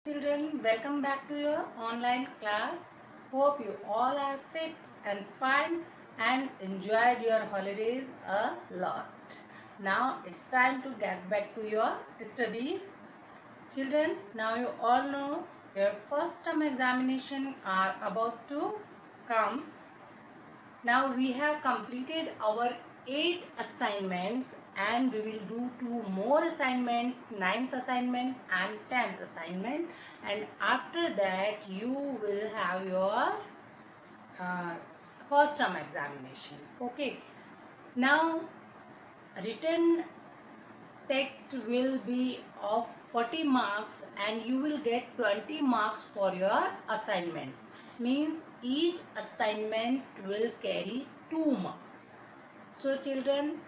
Children, welcome back to your online class. Hope you all are fit and fine and enjoyed your holidays a lot. Now it's time to get back to your studies. Children, now you all know your first term examination are about to come. Now we have completed our 8 assignments and we will do 2 more assignments, 9th assignment and 10th assignment, and after that you will have your uh, first term examination. Okay. Now written text will be of 40 marks and you will get 20 marks for your assignments. Means each assignment will carry 2 marks. So children,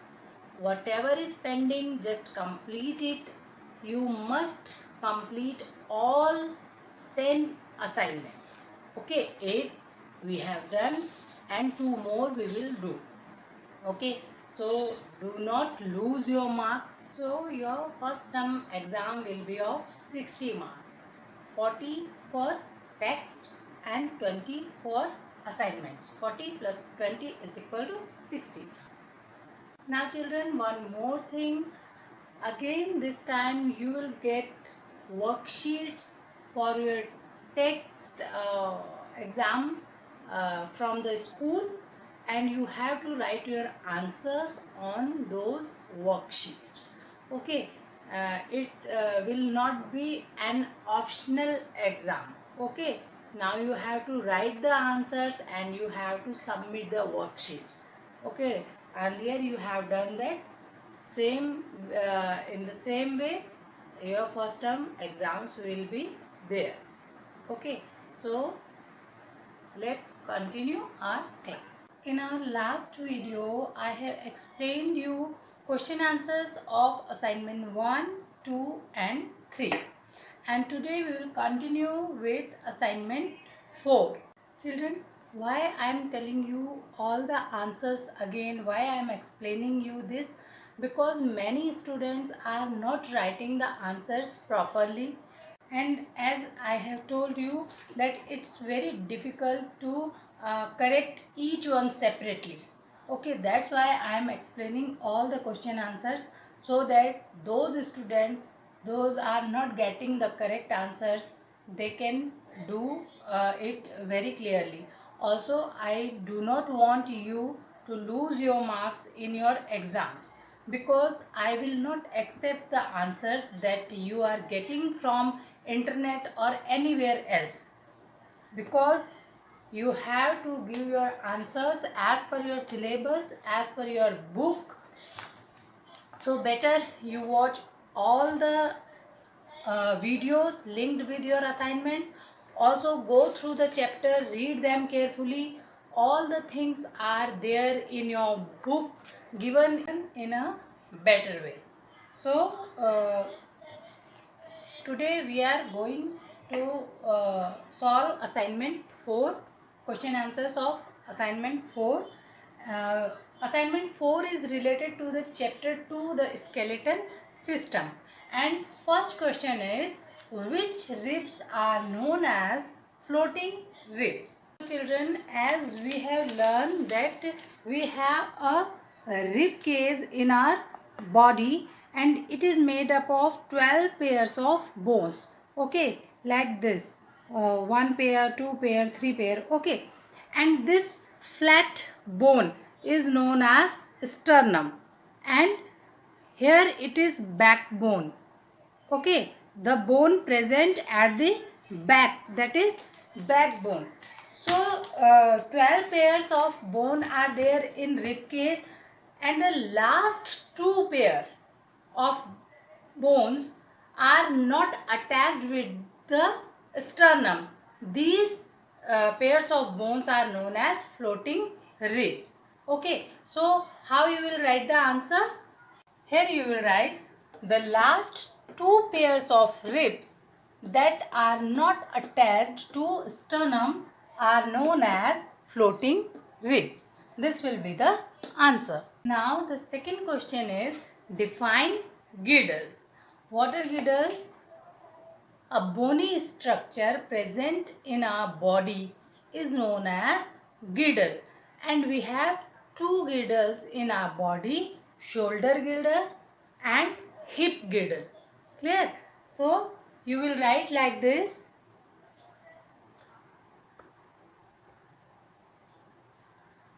whatever is pending, just complete it. You must complete all 10 assignments. Okay, 8 we have done and 2 more we will do. Okay, so do not lose your marks. So your first term exam will be of 60 marks, 40 for text and 20 for assignments. 40 plus 20 is equal to 60. Now children, one more thing. Again this time you will get worksheets for your text exams from the school, and you have to write your answers on those worksheets. Okay, it will not be an optional exam. Okay, now you have to write the answers and you have to submit the worksheets. Okay, earlier you have done that. Same in the same way your first term exams will be there. Okay, so let's continue our class. In our last video I have explained you question answers of assignment 1, 2 and 3, and today we will continue with assignment 4. Children, why I am telling you all the answers again, why I am explaining you this? Because many students are not writing the answers properly, and as I have told you that it's very difficult to correct each one separately. Okay, that's why I am explaining all the question answers, so that those students those are not getting the correct answers, they can do it very clearly. Also, I do not want you to lose your marks in your exams, because I will not accept the answers that you are getting from internet or anywhere else, because you have to give your answers as per your syllabus, as per your book. So better you watch all the videos linked with your assignments. Also go through the chapter, read them carefully. All the things are there in your book, given in a better way. So today we are going to solve assignment 4, question answers of assignment 4. Assignment 4 is related to the chapter 2, the skeletal system, and first question is, which ribs are known as floating ribs? Children, as we have learned that we have a rib cage in our body, and it is made up of 12 pairs of bones. Okay, like this, one pair, two pair, three pair. Okay, and this flat bone is known as sternum, and here it is backbone. Okay, the bone present at the back, that is backbone. So 12 pairs of bone are there in rib cage, and the last two pair of bones are not attached with the sternum. These pairs of bones are known as floating ribs. Okay, so how you will write the answer? Here you will write, the last two pairs of ribs that are not attached to sternum are known as floating ribs. This will be the answer. Now the second question is, define girdles. What are girdles? A bony structure present in our body is known as girdle, and we have two girdles in our body, shoulder girdle and hip girdle. Clear? So you will write like this.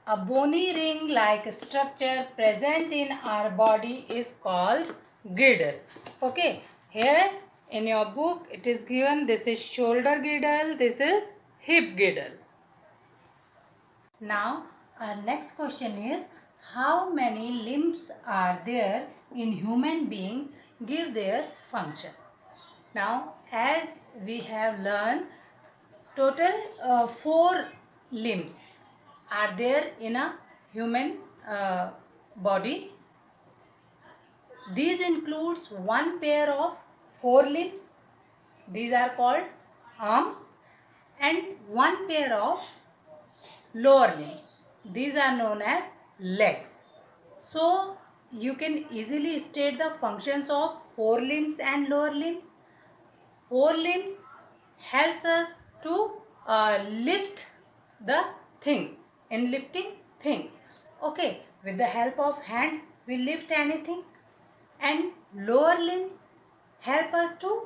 A bony ring-like structure present in our body is called girdle. Okay, here in your book it is given this is shoulder girdle, this is hip girdle. Now our next question is, how many limbs are there in human beings? Give their functions. Now as we have learned, total 4 limbs are there in a human body. These includes one pair of 4 limbs. These are called arms, and one pair of lower limbs. These are known as legs. So you can easily state the functions of 4 limbs and lower limbs. 4 limbs helps us to lift the things, in lifting things. Okay, with the help of hands we lift anything, and lower limbs help us to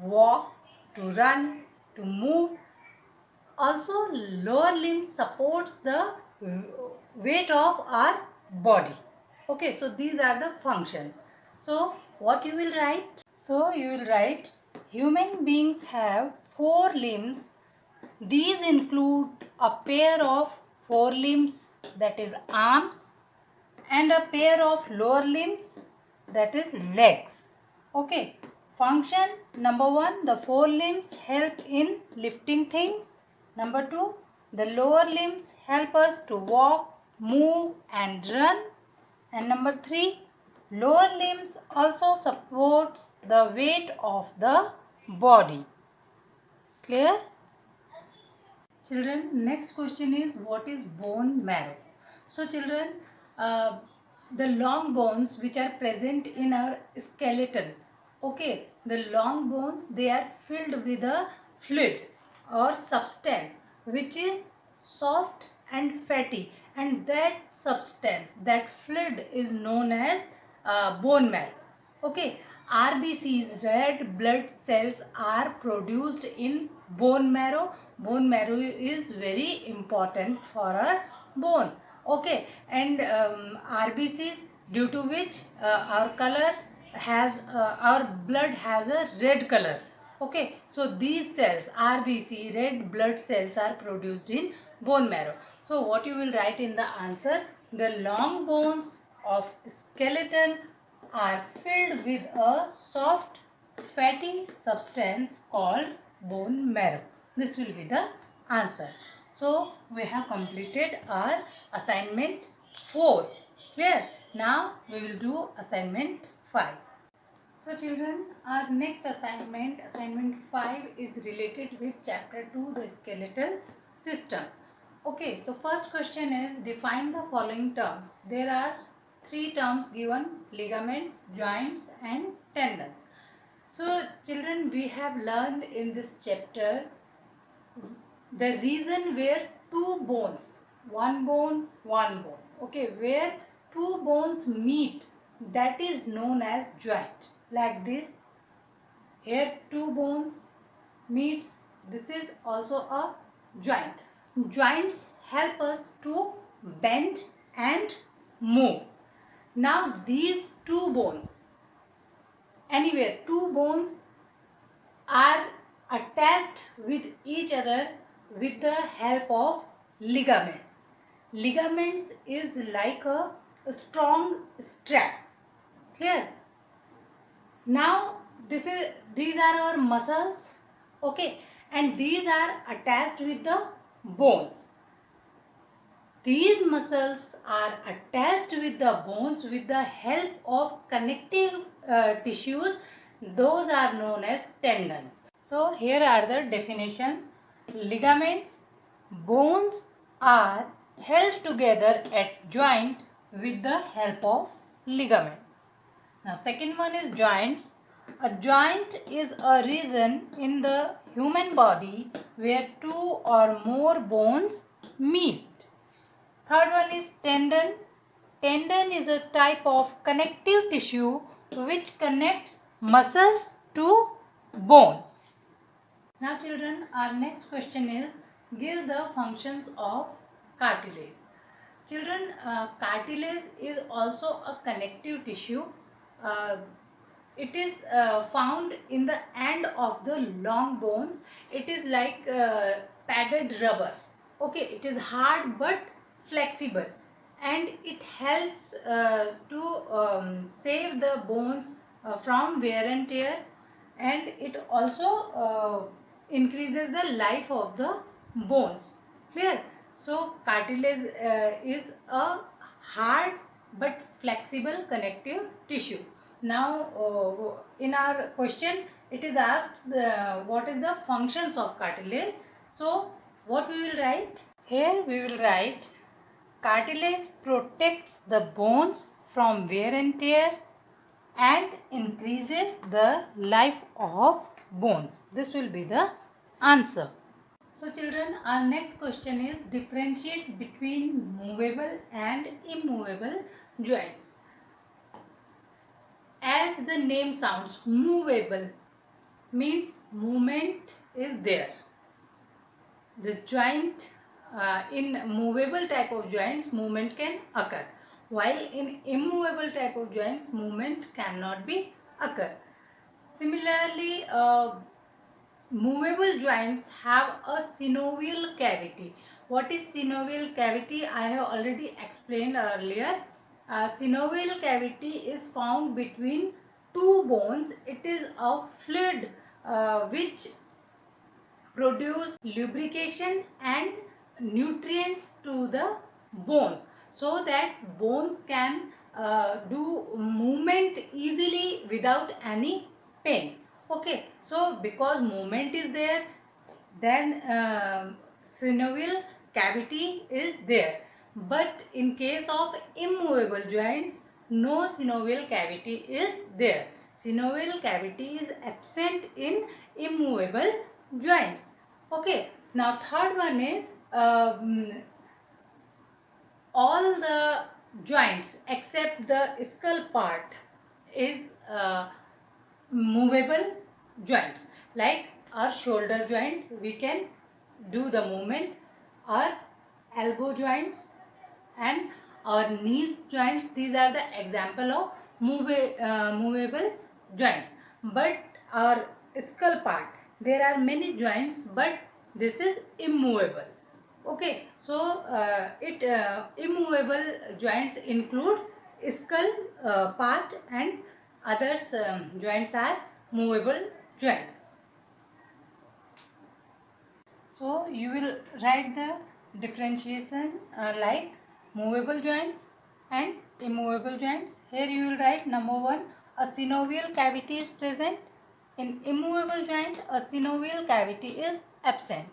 walk, to run, to move. Also lower limbs supports the weight of our body. Okay, so these are the functions. So what you will write? So you will write, human beings have 4 limbs. These include a pair of 4 limbs, that is arms, and a pair of lower limbs, that is legs. Okay, function number 1, the 4 limbs help in lifting things. Number 2, the lower limbs help us to walk, move and run. And number 3, lower limbs also supports the weight of the body. Clear? Children, next question is, what is bone marrow? So children, the long bones which are present in our skeleton, okay, the long bones, they are filled with a fluid or substance which is soft and fatty, and that substance, that fluid is known as bone marrow. Okay, RBCs, red blood cells, are produced in bone marrow. Bone marrow is very important for our bones. Okay, and RBCs, due to which our color has our blood has a red color. Okay, so these cells, RBC, red blood cells, are produced in bone marrow. So what you will write in the answer? The long bones of skeleton are filled with a soft fatty substance called bone marrow. This will be the answer. So we have completed our assignment 4. Clear? Now we will do assignment 5. So children, our next assignment, assignment 5, is related with chapter 2, the skeletal system. Okay, so first question is, define the following terms. There are 3 terms given: ligaments, joints and tendons. So children, we have learned in this chapter the region where two bones, one bone, okay, where two bones meet, that is known as joint. Like this, here two bones meets, this is also a joint. Joints help us to bend and move. Now these two bones, anywhere two bones are attached with each other with the help of ligaments. Ligaments is like a strong strap. Clear? Now these are our muscles, okay, and these are attached with the bones. These muscles are attached with the bones with the help of connective tissues. Those are known as tendons. So here are the definitions. Ligaments: bones are held together at joint with the help of ligaments. Now second one is joints. A joint is a region in the human body where two or more bones meet. Third one is tendon. Tendon is a type of connective tissue which connects muscles to bones. Now children, our next question is, give the functions of cartilage. Children, cartilage is also a connective tissue. Uh, it is found in the end of the long bones. It is like padded rubber. Okay, it is hard but flexible, and it helps to save the bones from wear and tear, and it also increases the life of the bones. Clear? So cartilage is a hard but flexible connective tissue. Now in our question it is asked what is the functions of cartilage. So what we will write? Here we will write, cartilage protects the bones from wear and tear and increases the life of bones. This will be the answer. So children, our next question is, differentiate between movable and immovable joints. As the name sounds, movable means movement is there. The joint in movable type of joints, movement can occur, while in immovable type of joints, movement cannot be occur. Similarly, movable joints have a synovial cavity. What is synovial cavity? I have already explained earlier. Synovial cavity is found between two bones. It is a fluid which produce lubrication and nutrients to the bones, so that bones can do movement easily without any pain. Okay, so because movement is there, then synovial cavity is there. But in case of immovable joints, no synovial cavity is there. Synovial cavity is absent in immovable joints. Okay, now third one is all the joints except the skull part is movable joints. Like our shoulder joint, we can do the movement. Our elbow joints and our knees joints, these are the example of movable joints. But our skull part, there are many joints, but this is immovable. Okay, so immovable joints includes skull part, and others joints are movable joints. So you will write the differentiation like movable joints and immovable joints. Here you will write, number 1, a synovial cavity is present. In immovable joint, a synovial cavity is absent.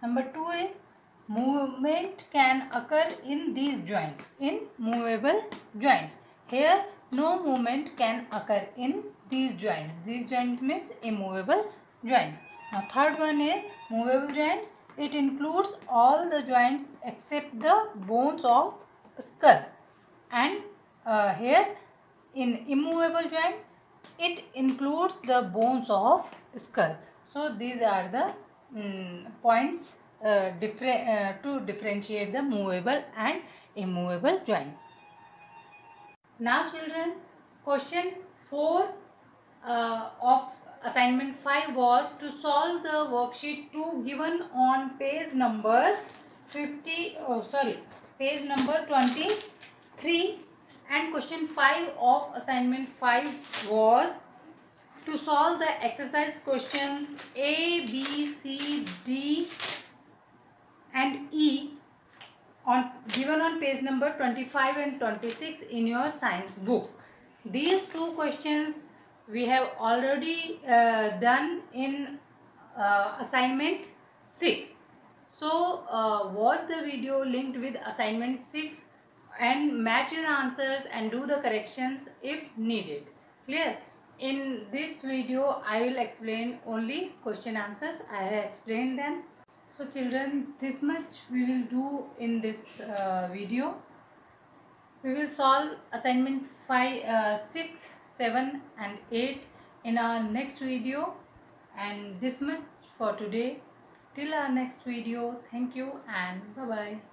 Number 2 is, movement can occur in these joints, in movable joints. Here no movement can occur in these joints. These joints means immovable joints. Now third one is movable joints. It includes all the joints except the bones of skull. And here in immovable joints, it includes the bones of skull. So these are the points to differentiate the movable and immovable joints. Now children, question 4 of assignment 5 was to solve the worksheet 2 given on page number 23, and question 5 of assignment 5 was to solve the exercise questions A, B, C, D and E given on page number 25 and 26 in your science book. These two questions we have already done in assignment 6. So watch the video linked with assignment 6 and match your answers and do the corrections if needed. Clear? In this video, I will explain only question answers. I have explained them. So children, this much we will do in this video. We will solve assignment 5, 6, 7 and 8 in our next video. And this much for today. Till our next video. Thank you and bye-bye.